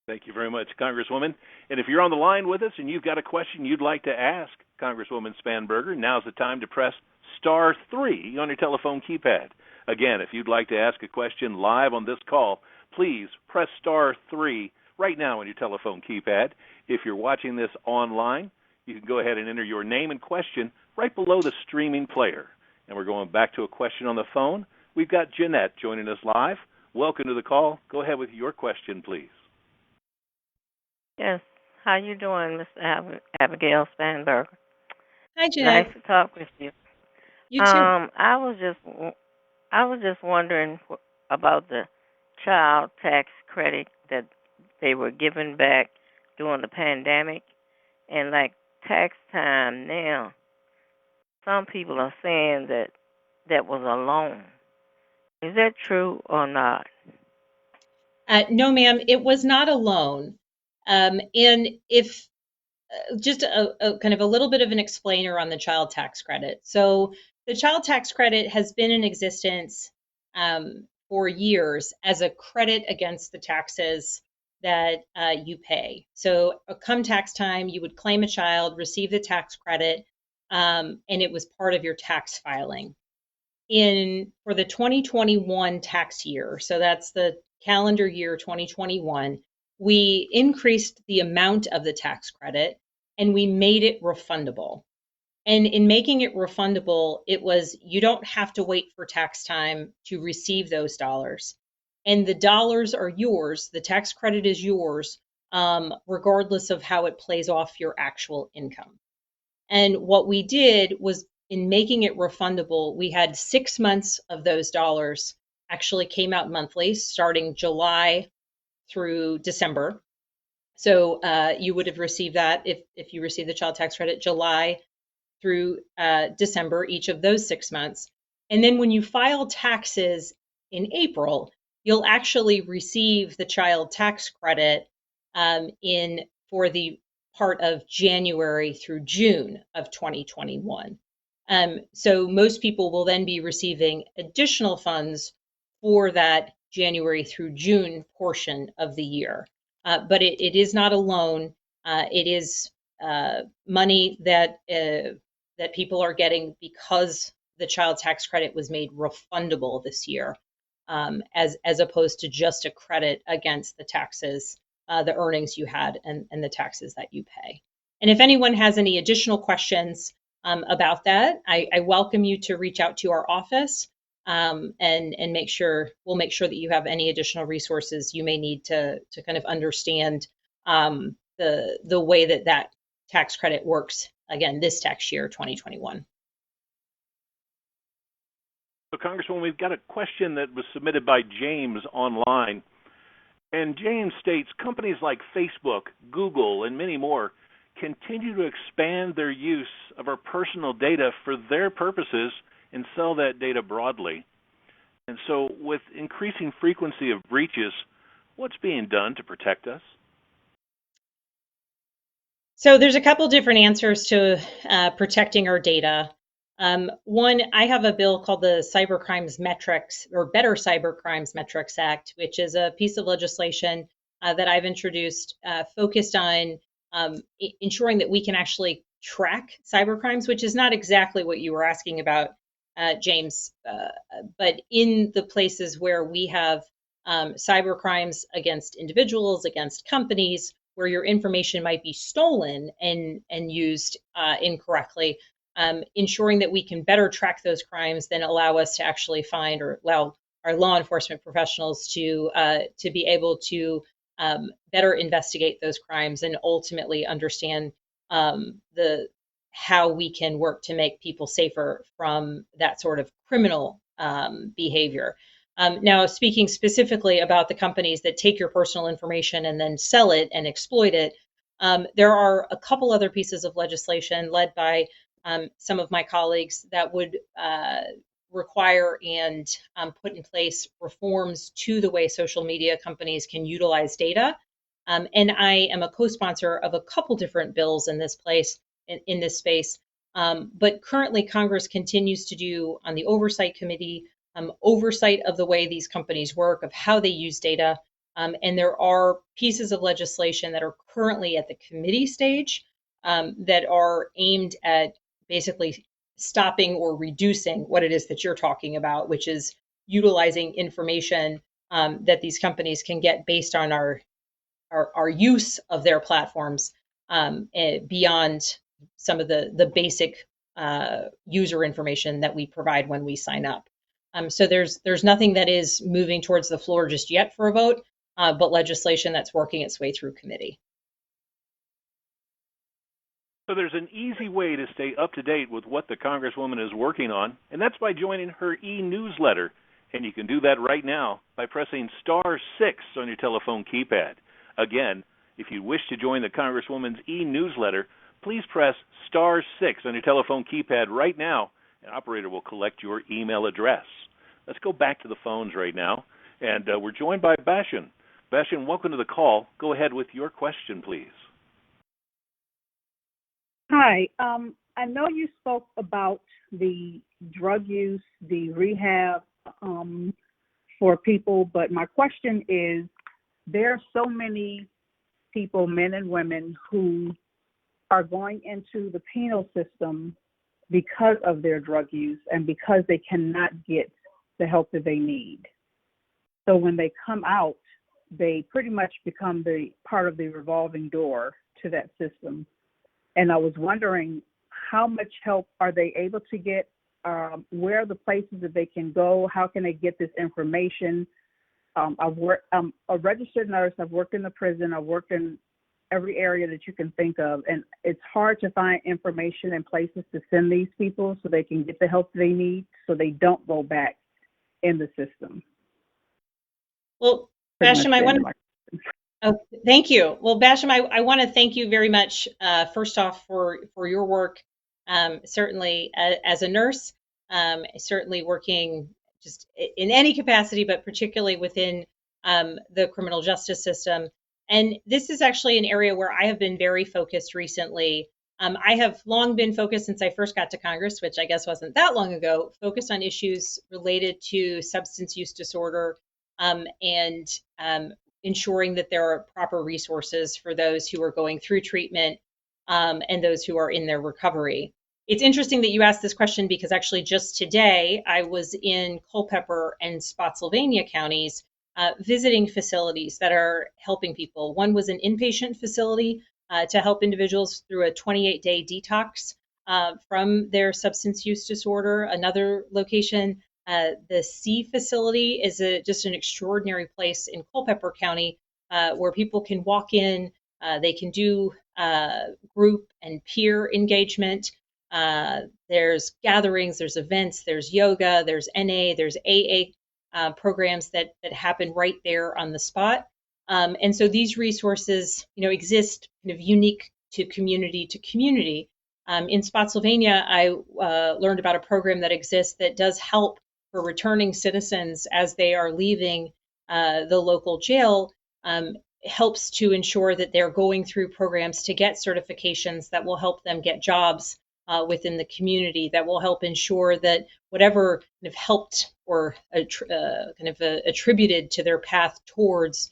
Thank you very much, Congresswoman. And if you're on the line with us and you've got a question you'd like to ask Congresswoman Spanberger, now's the time to press *3 on your telephone keypad. Again, if you'd like to ask a question live on this call, please press *3 right now on your telephone keypad. If you're watching this online, you can go ahead and enter your name and question right below the streaming player. And we're going back to a question on the phone. We've got Jeanette joining us live. Welcome to the call. Go ahead with your question, please. Yes. How you doing, Miss Abigail Spanberger? Hi, Jeanette. Nice to talk with you. You too. I was just wondering about the child tax credit that they were giving back during the pandemic, and like tax time now. Some people are saying that was a loan. Is that true or not? No, ma'am, it was not a loan. And if just a kind of a little bit of an explainer on the child tax credit. So the child tax credit has been in existence for years as a credit against the taxes that you pay. So come tax time, you would claim a child, receive the tax credit, and it was part of your tax filing. For the 2021 tax year, so that's the calendar year 2021, we increased the amount of the tax credit and we made it refundable. And in making it refundable, it was you don't have to wait for tax time to receive those dollars. And the dollars are yours, the tax credit is yours, regardless of how it plays off your actual income. And what we did was, in making it refundable, we had 6 months of those dollars actually came out monthly, starting July through December. So you would have received that if you received the child tax credit, July through December, each of those 6 months. And then when you file taxes in April, you'll actually receive the child tax credit for the part of January through June of 2021. So most people will then be receiving additional funds for that January through June portion of the year. But it is not a loan. It is money that people are getting because the child tax credit was made refundable this year, as opposed to just a credit against the taxes, the earnings you had and the taxes that you pay. And if anyone has any additional questions about that, I welcome you to reach out to our office and we'll make sure that you have any additional resources you may need to kind of understand the way that tax credit works, again, this tax year, 2021. So, Congresswoman, we've got a question that was submitted by James online. And James states, companies like Facebook, Google, and many more continue to expand their use of our personal data for their purposes and sell that data broadly. And so with increasing frequency of breaches, what's being done to protect us? So there's a couple different answers to protecting our data. One, I have a bill called the Cybercrimes Metrics, or Better Cybercrimes Metrics Act, which is a piece of legislation that I've introduced focused on ensuring that we can actually track cybercrimes, which is not exactly what you were asking about, James, but in the places where we have cyber crimes against individuals, against companies, where your information might be stolen and used incorrectly, ensuring that we can better track those crimes, then allow us to actually find, or allow our law enforcement professionals to be able to better investigate those crimes and ultimately understand the how we can work to make people safer from that sort of criminal behavior. Now, speaking specifically about the companies that take your personal information and then sell it and exploit it, there are a couple other pieces of legislation led by some of my colleagues that would require and put in place reforms to the way social media companies can utilize data. And I am a co-sponsor of a couple different bills in this place, in this space. But currently, Congress continues to do on the Oversight Committee oversight of the way these companies work, of how they use data. And there are pieces of legislation that are currently at the committee stage that are aimed at basically stopping or reducing what it is that you're talking about, which is utilizing information that these companies can get based on our use of their platforms beyond some of the basic user information that we provide when we sign up. So there's nothing that is moving towards the floor just yet for a vote, but legislation that's working its way through committee. So there's an easy way to stay up to date with what the Congresswoman is working on, and that's by joining her e-newsletter. And you can do that right now by pressing *6 on your telephone keypad. Again, if you wish to join the Congresswoman's e-newsletter, please press *6 on your telephone keypad right now. An operator will collect your email address. Let's go back to the phones right now, and we're joined by Bashan. Bashan, welcome to the call. Go ahead with your question, please. Hi. I know you spoke about the drug use, the rehab for people, but my question is, there are so many people, men and women, who are going into the penal system because of their drug use and because they cannot get the help that they need. So when they come out, they pretty much become the part of the revolving door to that system. And I was wondering, how much help are they able to get? Where are the places that they can go? How can they get this information? I'm a registered nurse. I've worked in the prison. I've worked in every area that you can think of. And it's hard to find information and places to send these people so they can get the help they need so they don't go back in the system. Well, Basham, thank you. Well, Basham, I want to thank you very much, first off, for your work, certainly as a nurse, certainly working just in any capacity, but particularly within the criminal justice system. And this is actually an area where I have been very focused recently. I have long been focused since I first got to Congress, which I guess wasn't that long ago, focused on issues related to substance use disorder and ensuring that there are proper resources for those who are going through treatment and those who are in their recovery. It's interesting that you asked this question because actually just today I was in Culpeper and Spotsylvania counties visiting facilities that are helping people. One was an inpatient facility to help individuals through a 28-day detox from their substance use disorder. Another location, the C facility, is just an extraordinary place in Culpeper County where people can walk in, they can do group and peer engagement. There's gatherings, there's events, there's yoga, there's NA, there's AA programs that happen right there on the spot. And so these resources, exist kind of unique to community to community. In Spotsylvania, I learned about a program that exists that does help for returning citizens as they are leaving the local jail, helps to ensure that they're going through programs to get certifications that will help them get jobs within the community, that will help ensure that whatever kind of helped or attributed to their path towards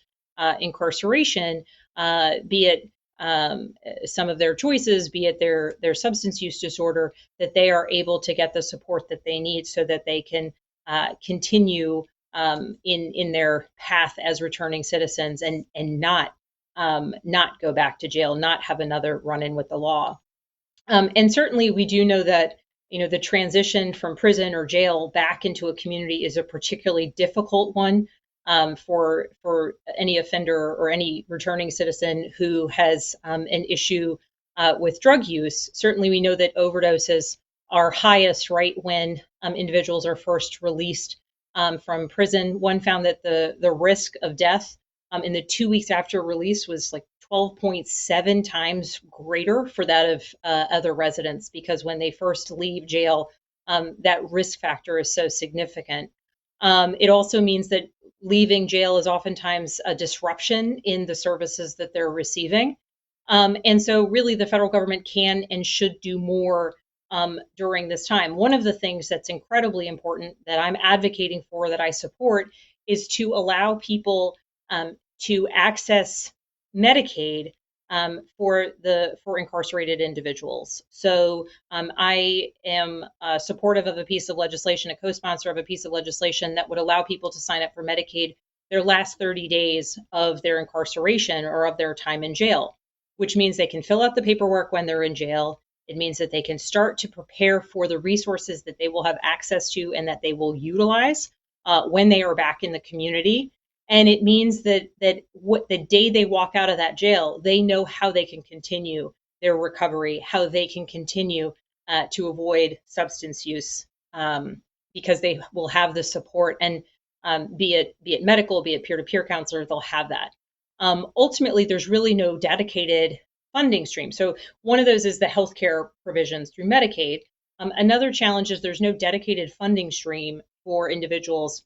incarceration, be it some of their choices, be it their substance use disorder, that they are able to get the support that they need so that they can continue in their path as returning citizens, and not go back to jail, not have another run-in with the law. And certainly, we do know that the transition from prison or jail back into a community is a particularly difficult one for any offender or any returning citizen who has an issue with drug use. Certainly, we know that overdoses are highest right when individuals are first released from prison. One found that the risk of death in the 2 weeks after release was like 12.7 times greater for that of other residents, because when they first leave jail, that risk factor is so significant. It also means that leaving jail is oftentimes a disruption in the services that they're receiving. And so really the federal government can and should do more during this time. One of the things that's incredibly important that I'm advocating for, that I support, is to allow people to access Medicaid for incarcerated individuals. So I am supportive of a piece of legislation, a co-sponsor of a piece of legislation that would allow people to sign up for Medicaid their last 30 days of their incarceration or of their time in jail, which means they can fill out the paperwork when they're in jail. It means that they can start to prepare for the resources that they will have access to and that they will utilize when they are back in the community. And it means that what the day they walk out of that jail, they know how they can continue their recovery, how they can continue to avoid substance use, because they will have the support, and be it medical, be it peer-to-peer counselor, they'll have that. Ultimately, there's really no dedicated funding stream. So one of those is the healthcare provisions through Medicaid. Another challenge is there's no dedicated funding stream for individuals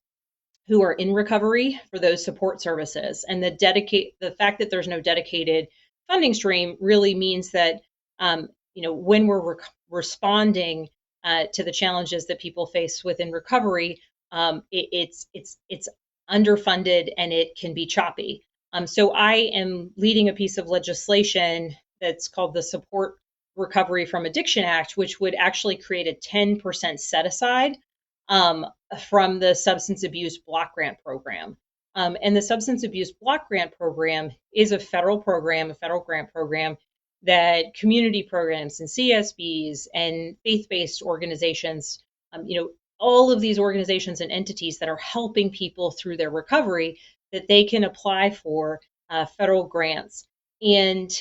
who are in recovery for those support services. And the fact that there's no dedicated funding stream really means that when we're responding to the challenges that people face within recovery, it's underfunded and it can be choppy. So I am leading a piece of legislation that's called the Support Recovery from Addiction Act, which would actually create a 10% set aside from the Substance Abuse Block Grant Program. And the Substance Abuse Block Grant Program is a federal grant program that community programs and CSBs and faith-based organizations, all of these organizations and entities that are helping people through their recovery, that they can apply for federal grants. And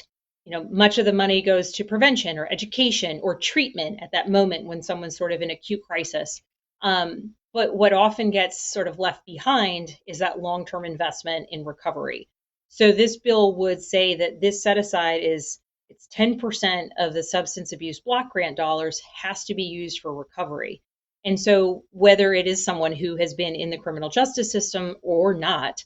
much of the money goes to prevention or education or treatment at that moment when someone's sort of in acute crisis. But what often gets sort of left behind is that long-term investment in recovery. So this bill would say that this set aside it's 10% of the substance abuse block grant dollars has to be used for recovery. And so whether it is someone who has been in the criminal justice system or not,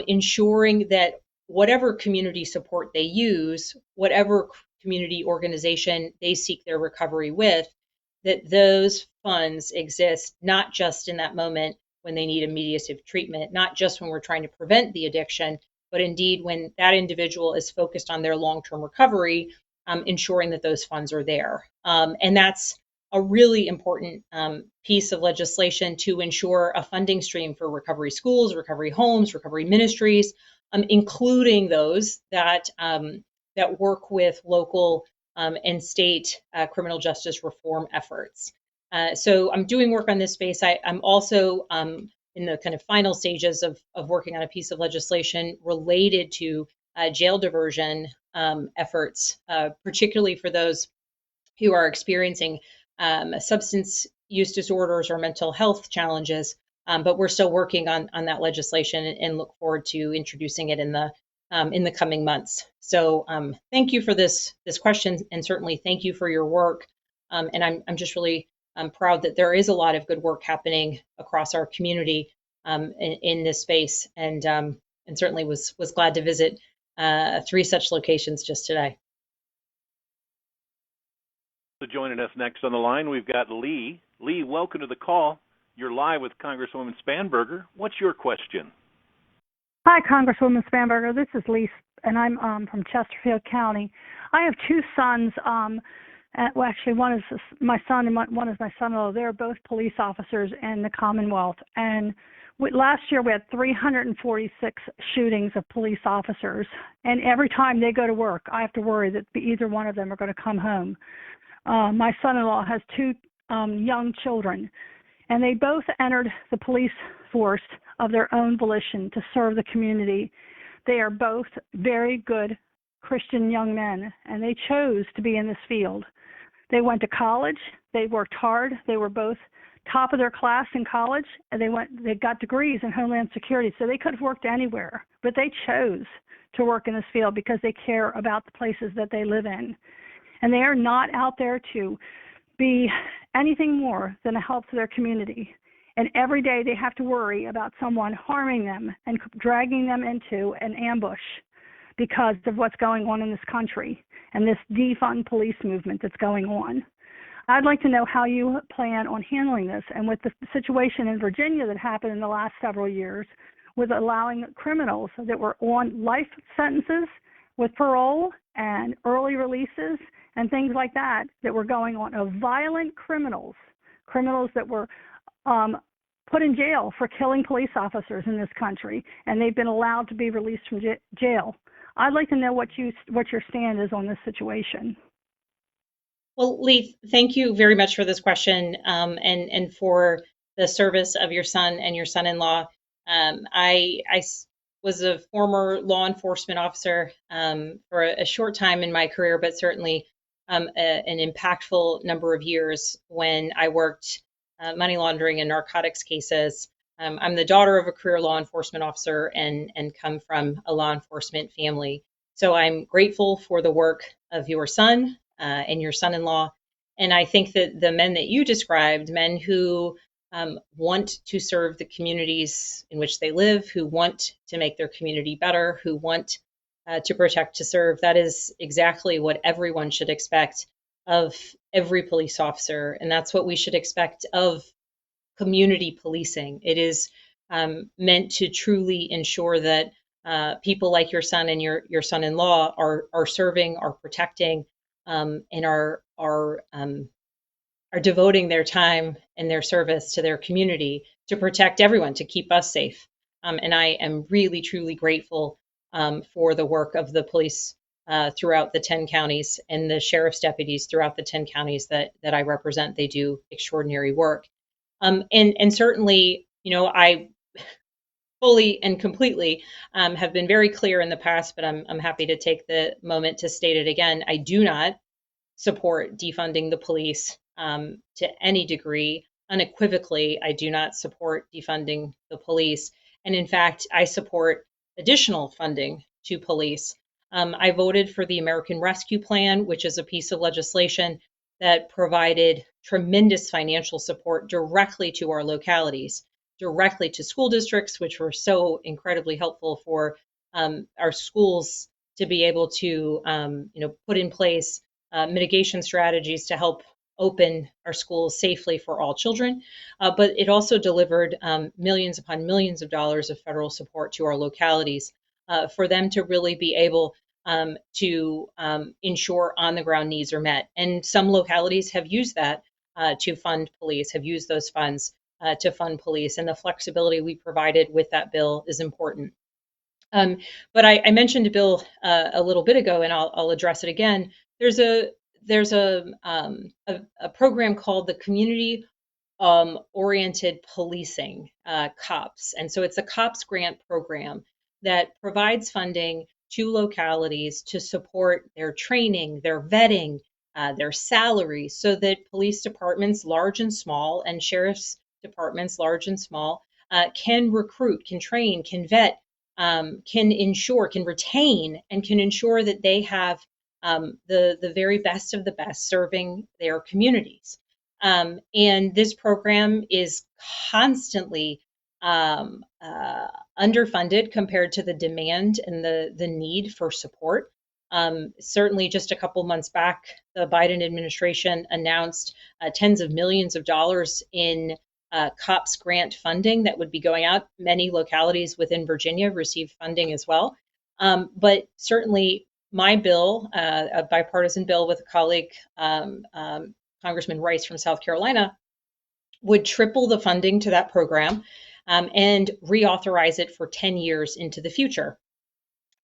ensuring that whatever community support they use, whatever community organization they seek their recovery with, that those funds exist not just in that moment when they need immediate treatment, not just when we're trying to prevent the addiction, but indeed when that individual is focused on their long-term recovery, ensuring that those funds are there. And that's a really important piece of legislation to ensure a funding stream for recovery schools, recovery homes, recovery ministries, including those that work with local and state criminal justice reform efforts. So I'm doing work on this space. I'm also in the kind of final stages of working on a piece of legislation related to jail diversion efforts, particularly for those who are experiencing substance use disorders or mental health challenges. But we're still working on that legislation and look forward to introducing it in the coming months. So thank you for this question, and certainly thank you for your work. And I'm just really proud that there is a lot of good work happening across our community in this space, and certainly was glad to visit 3 such locations just today. So joining us next on the line, we've got Lee. Lee, welcome to the call. You're live with Congresswoman Spanberger. What's your question? Hi, Congresswoman Spanberger. This is Lee, and I'm from Chesterfield County. I have 2 sons. Well, actually, one is my son and one is my son-in-law. They're both police officers in the Commonwealth. And Last year, we had 346 shootings of police officers, and every time they go to work, I have to worry that either one of them are going to come home. My son-in-law has two young children, and they both entered the police force of their own volition to serve the community. They are both very good Christian young men, and they chose to be in this field. They went to college. They worked hard. They were both top of their class in college, and they got degrees in Homeland Security, so they could have worked anywhere, but they chose to work in this field because they care about the places that they live in. And they are not out there to be anything more than a help to their community. And every day they have to worry about someone harming them and dragging them into an ambush because of what's going on in this country and this defund police movement that's going on. I'd like to know how you plan on handling this, and with the situation in Virginia that happened in the last several years with allowing criminals that were on life sentences with parole and early releases and things like that were going on, of violent criminals that were put in jail for killing police officers in this country, and they've been allowed to be released from jail. I'd like to know what your stand is on this situation. Well, Lee, thank you very much for this question and for the service of your son and your son-in-law. I was a former law enforcement officer for a short time in my career, but certainly an impactful number of years when I worked money laundering and narcotics cases. I'm the daughter of a career law enforcement officer and come from a law enforcement family. So I'm grateful for the work of your son and your son-in-law. And I think that the men that you described, men who want to serve the communities in which they live, who want to make their community better, who want to protect, to serve, that is exactly what everyone should expect of every police officer. And that's what we should expect of community policing. It is meant to truly ensure that people like your son and your son-in-law are serving, are protecting, and are devoting their time and their service to their community to protect everyone, to keep us safe. And I am really, truly grateful for the work of the police throughout the 10 counties and the sheriff's deputies throughout the 10 counties that I represent. They do extraordinary work. And certainly, I fully and completely have been very clear in the past, but I'm happy to take the moment to state it again. I do not support defunding the police to any degree. Unequivocally, I do not support defunding the police. And in fact, I support additional funding to police. I voted for the American Rescue Plan, which is a piece of legislation that provided tremendous financial support directly to our localities, directly to school districts, which were so incredibly helpful for our schools to be able to put in place mitigation strategies to help open our schools safely for all children. But it also delivered millions upon millions of dollars of federal support to our localities for them to really be able to ensure on-the-ground needs are met. And some localities have used that to fund police, have used those funds to fund police. And the flexibility we provided with that bill is important. But I mentioned a bill a little bit ago, and I'll address it again. There's a program called the Community Oriented Policing, COPS. And so it's a COPS grant program that provides funding to localities to support their training, their vetting, their salaries, so that police departments, large and small, and sheriff's departments, large and small, can recruit, can train, can vet, can ensure, can retain, and can ensure that they have the very best of the best serving their communities. And this program is constantly underfunded compared to the demand and the need for support. Certainly just a couple months back, the Biden administration announced tens of millions of dollars in COPS grant funding that would be going out. Many localities within Virginia received funding as well. But certainly my bill, a bipartisan bill with a colleague, Congressman Rice from South Carolina, would triple the funding to that program. and reauthorize it for 10 years into the future.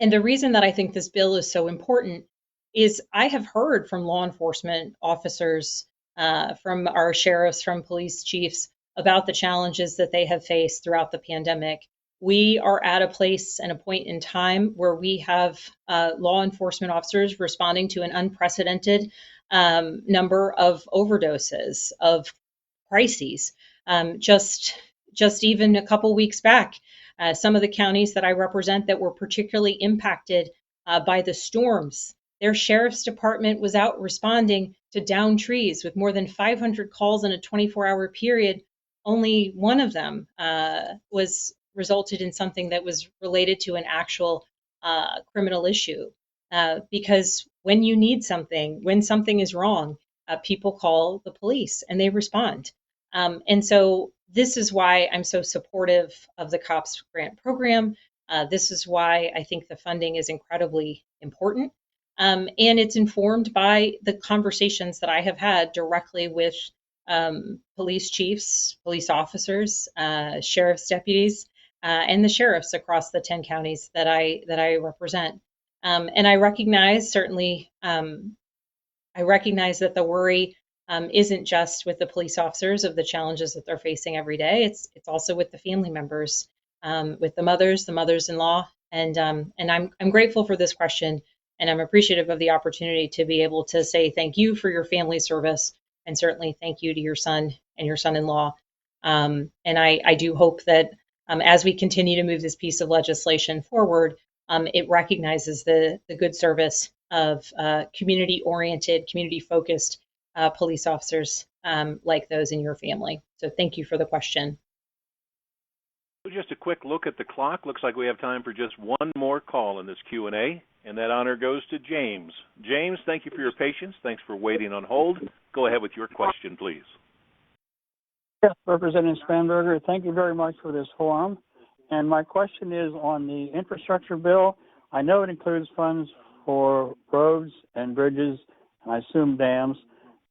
And the reason that I think this bill is so important is I have heard from law enforcement officers, from our sheriffs, from police chiefs about the challenges that they have faced throughout the pandemic. We are at a place and a point in time where we have law enforcement officers responding to an unprecedented number of overdoses, of crises. Just even a couple weeks back, some of the counties that I represent that were particularly impacted by the storms, their sheriff's department was out responding to downed trees with more than 500 calls in a 24-hour period. Only one of them was resulted in something that was related to an actual criminal issue. Because when you need something, when something is wrong, people call the police and they respond. And so this is why I'm so supportive of the COPS grant program. This is why I think the funding is incredibly important. And it's informed by the conversations that I have had directly with police chiefs, police officers, sheriff's deputies, and the sheriffs across the 10 counties that I represent. And I recognize, certainly, I recognize that the worry isn't just with the police officers of the challenges that they're facing every day. It's also with the family members, with the mothers-in-law, and I'm grateful for this question, and I'm appreciative of the opportunity to be able to say thank you for your family service, and certainly thank you to your son and your son-in-law. And I do hope that as we continue to move this piece of legislation forward, it recognizes the good service of community-oriented, community-focused police officers like those in your family. So thank you for the question. So just a quick look at the clock. Looks like we have time for just one more call in this Q&A, and that honor goes to James. James, thank you for your patience. Thanks for waiting on hold. Go ahead with your question, please. Yes, Representative Spanberger, thank you very much for this forum. And my question is on the infrastructure bill. I know it includes funds for roads and bridges, and I assume dams,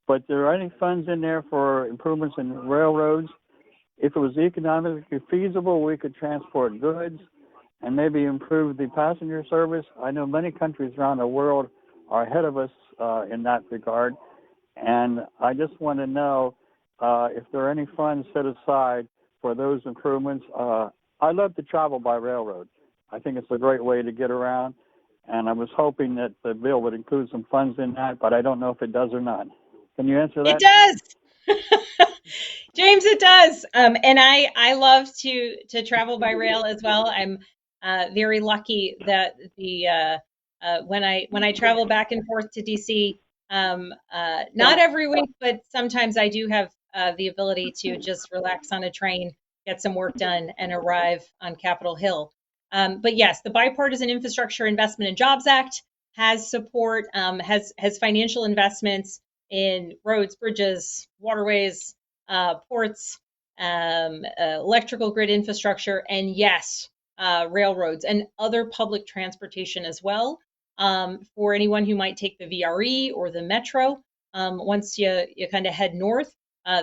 but there are any funds in there for improvements in railroads? If it was economically feasible, we could transport goods and maybe improve the passenger service. I know many countries around the world are ahead of us in that regard. And I just want to know if there are any funds set aside for those improvements. I love to travel by railroad. I think it's a great way to get around. And I was hoping that the bill would include some funds in that, but I don't know if it does or not. Can you answer that? It does. James, it does. And I love to travel by rail as well. I'm very lucky that the when I travel back and forth to DC, not every week, but sometimes I do have the ability to just relax on a train, get some work done, and arrive on Capitol Hill. But yes, the Bipartisan Infrastructure Investment and Jobs Act has support, has financial investments in roads, bridges, waterways, ports, electrical grid infrastructure, and yes, railroads and other public transportation as well. For anyone who might take the VRE or the Metro, once you kind of head north,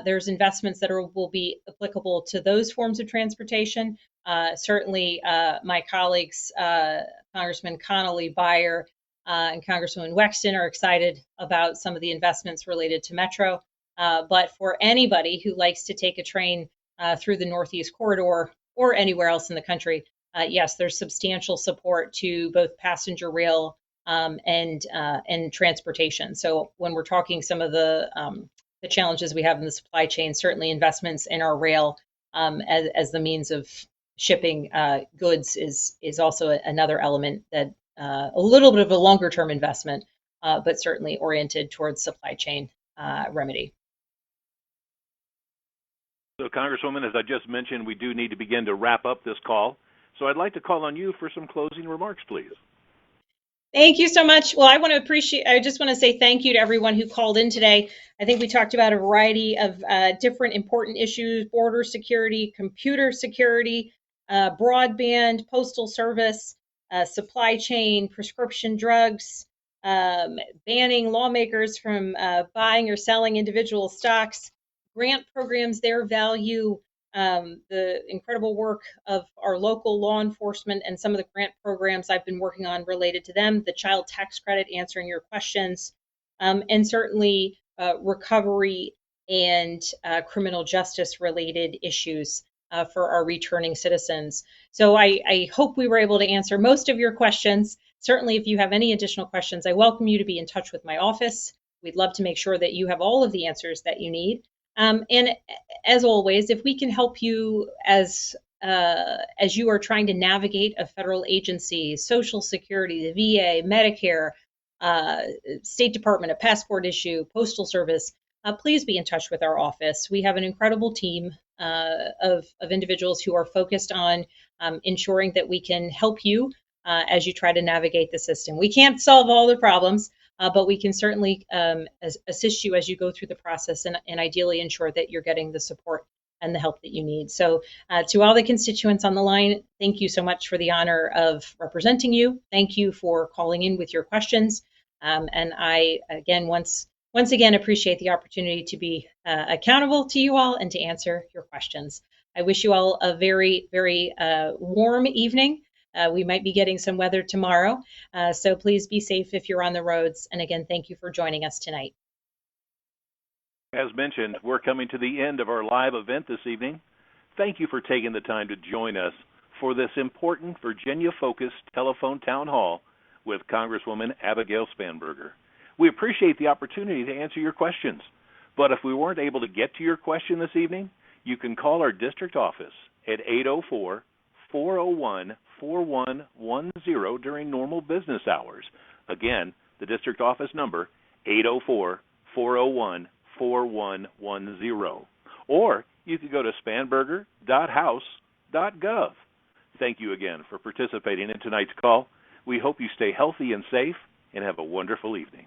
there's investments that will be applicable to those forms of transportation. Certainly, my colleagues, Congressman Connolly, Beyer, and Congresswoman Wexton are excited about some of the investments related to Metro. But for anybody who likes to take a train through the Northeast Corridor or anywhere else in the country, yes, there's substantial support to both passenger rail and transportation. So when we're talking some of the challenges we have in the supply chain, certainly investments in our rail as the means of shipping goods is also another element that a little bit of a longer term investment, but certainly oriented towards supply chain remedy. So, Congresswoman, as I just mentioned, we do need to begin to wrap up this call. So I'd like to call on you for some closing remarks, please. Thank you so much. Well, I just want to say thank you to everyone who called in today. I think we talked about a variety of different important issues: border security, computer security, broadband, postal service, supply chain, prescription drugs, banning lawmakers from buying or selling individual stocks, grant programs, their value, the incredible work of our local law enforcement and some of the grant programs I've been working on related to them, the child tax credit, answering your questions, and certainly recovery and criminal justice related issues for our returning citizens. So I hope we were able to answer most of your questions. Certainly, if you have any additional questions, I welcome you to be in touch with my office. We'd love to make sure that you have all of the answers that you need. And as always, if we can help you as you are trying to navigate a federal agency, Social Security, the VA, Medicare, State Department, a passport issue, Postal Service, please be in touch with our office. We have an incredible team of individuals who are focused on ensuring that we can help you as you try to navigate the system. We can't solve all the problems, but we can certainly assist you as you go through the process and ideally ensure that you're getting the support and the help that you need. So to all the constituents on the line, thank you so much for the honor of representing you. Thank you for calling in with your questions. And I, again, once again, appreciate the opportunity to be accountable to you all and to answer your questions. I wish you all a very, very warm evening. We might be getting some weather tomorrow, so please be safe if you're on the roads. And again, thank you for joining us tonight. As mentioned, we're coming to the end of our live event this evening. Thank you for taking the time to join us for this important Virginia-focused telephone town hall with Congresswoman Abigail Spanberger. We appreciate the opportunity to answer your questions, but if we weren't able to get to your question this evening, you can call our district office at 804-401-4110 during normal business hours. Again, the district office number, 804-401-4110. Or you could go to spanberger.house.gov. Thank you again for participating in tonight's call. We hope you stay healthy and safe and have a wonderful evening.